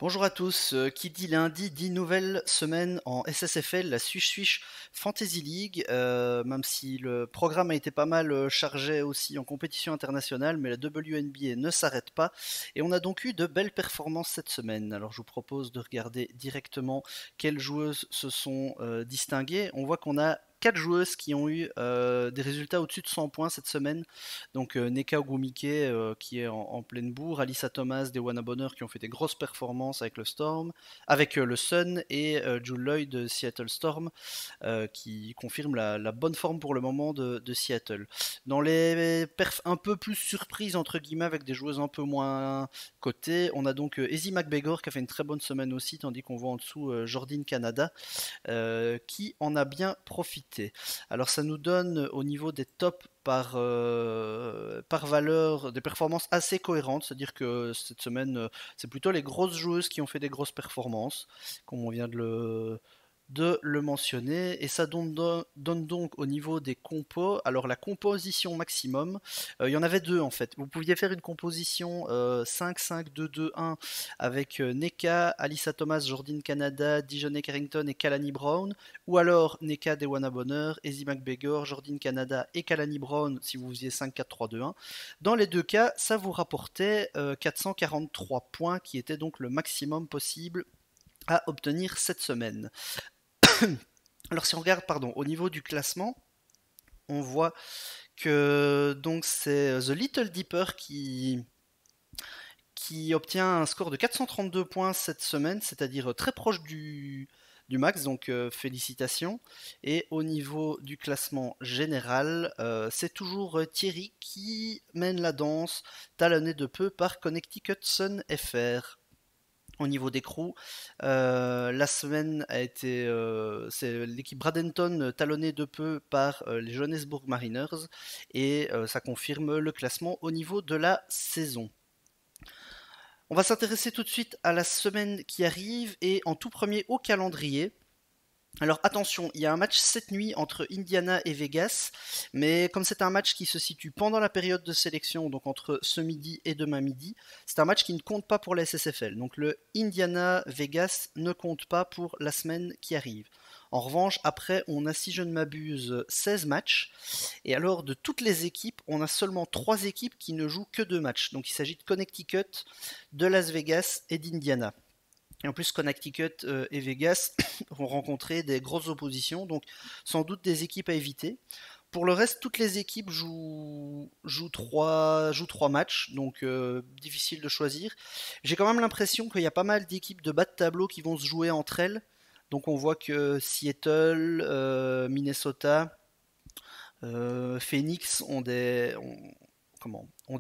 Bonjour à tous, qui dit lundi dit nouvelle semaine en SSFL, la Swish Swish Fantasy League, même si le programme a été pas mal chargé aussi en compétition internationale, mais la WNBA ne s'arrête pas et on a donc eu de belles performances cette semaine. Alors je vous propose de regarder directement quelles joueuses se sont distinguées. On voit qu'on a 4 joueuses qui ont eu des résultats au-dessus de 100 points cette semaine. Donc Neka Ogwumike qui est en pleine bourre, Alyssa Thomas, Dewana Bonheur qui ont fait des grosses performances avec le Storm, avec le Sun et Jewel Lloyd de Seattle Storm qui confirme la bonne forme pour le moment de Seattle. Dans les perfs un peu plus surprises entre guillemets avec des joueuses un peu moins cotées, on a donc Ezzy McBegor qui a fait une très bonne semaine aussi, tandis qu'on voit en dessous Jordan Canada qui en a bien profité. Alors ça nous donne au niveau des tops par valeur des performances assez cohérentes, c'est-à-dire que cette semaine c'est plutôt les grosses joueuses qui ont fait des grosses performances, comme on vient de le mentionner, et ça donne donc au niveau des compos, alors la composition maximum, il y en avait deux en fait. Vous pouviez faire une composition 5-5-2-2-1 avec Neka, Alyssa Thomas, Jordan Canada, Dijonay Carrington et Kalani Brown, ou alors Neka, Dewana Bonheur, Ezzy McBegor, Jordan Canada et Kalani Brown si vous faisiez 5-4-3-2-1. Dans les deux cas, ça vous rapportait 443 points qui était donc le maximum possible à obtenir cette semaine. Alors si on regarde au niveau du classement, on voit que donc c'est The Little Dipper qui obtient un score de 432 points cette semaine, c'est-à-dire très proche du max, donc félicitations. Et au niveau du classement général, c'est toujours Thierry qui mène la danse, talonné de peu par Connecticut Sun FR. Au niveau des crews, la semaine a été, c'est l'équipe Bradenton talonnée de peu par les Johannesburg Mariners et ça confirme le classement au niveau de la saison. On va s'intéresser tout de suite à la semaine qui arrive et en tout premier au calendrier. Alors attention, il y a un match cette nuit entre Indiana et Vegas, mais comme c'est un match qui se situe pendant la période de sélection, donc entre ce midi et demain midi, c'est un match qui ne compte pas pour la SSFL. Donc le Indiana-Vegas ne compte pas pour la semaine qui arrive. En revanche, après, on a, si je ne m'abuse, 16 matchs. Et alors, de toutes les équipes, on a seulement 3 équipes qui ne jouent que 2 matchs. Donc il s'agit de Connecticut, de Las Vegas et d'Indiana. Et en plus, Connecticut et Vegas vont rencontrer des grosses oppositions, donc sans doute des équipes à éviter. Pour le reste, toutes les équipes jouent 3 matchs, donc difficile de choisir. J'ai quand même l'impression qu'il y a pas mal d'équipes de bas de tableau qui vont se jouer entre elles. Donc on voit que Seattle, Minnesota, Phoenix ont des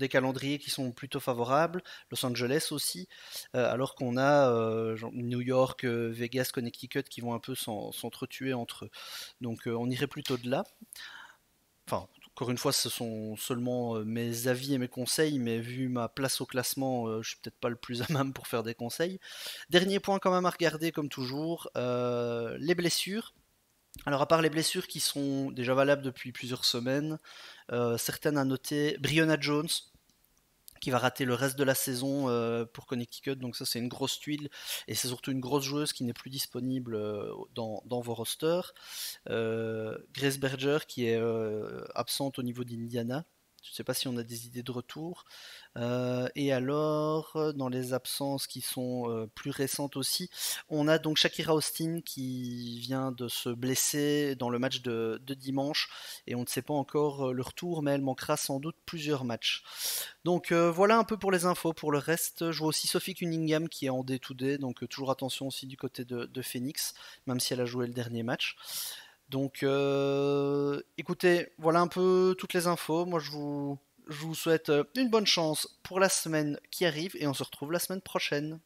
calendriers qui sont plutôt favorables, Los Angeles aussi, alors qu'on a New York, Vegas, Connecticut qui vont un peu s'entretuer entre eux. Donc on irait plutôt de là. Enfin, encore une fois, ce sont seulement mes avis et mes conseils, mais vu ma place au classement, je suis peut-être pas le plus à même pour faire des conseils. Dernier point quand même à regarder, comme toujours, les blessures. Alors à part les blessures qui sont déjà valables depuis plusieurs semaines, certaines à noter, Brianna Jones, qui va rater le reste de la saison pour Connecticut, donc ça c'est une grosse tuile, et c'est surtout une grosse joueuse qui n'est plus disponible dans vos rosters. Grace Berger qui est absente au niveau d'Indiana, je ne sais pas si on a des idées de retour. Et alors, dans les absences qui sont plus récentes aussi, on a donc Shakira Austin qui vient de se blesser dans le match de dimanche et on ne sait pas encore le retour, mais elle manquera sans doute plusieurs matchs. Donc voilà un peu pour les infos. Pour le reste, je vois aussi Sophie Cunningham qui est en day-to-day, donc toujours attention aussi du côté de Phoenix, même si elle a joué le dernier match. Donc écoutez, voilà un peu toutes les infos. Moi je vous souhaite une bonne chance pour la semaine qui arrive et on se retrouve la semaine prochaine.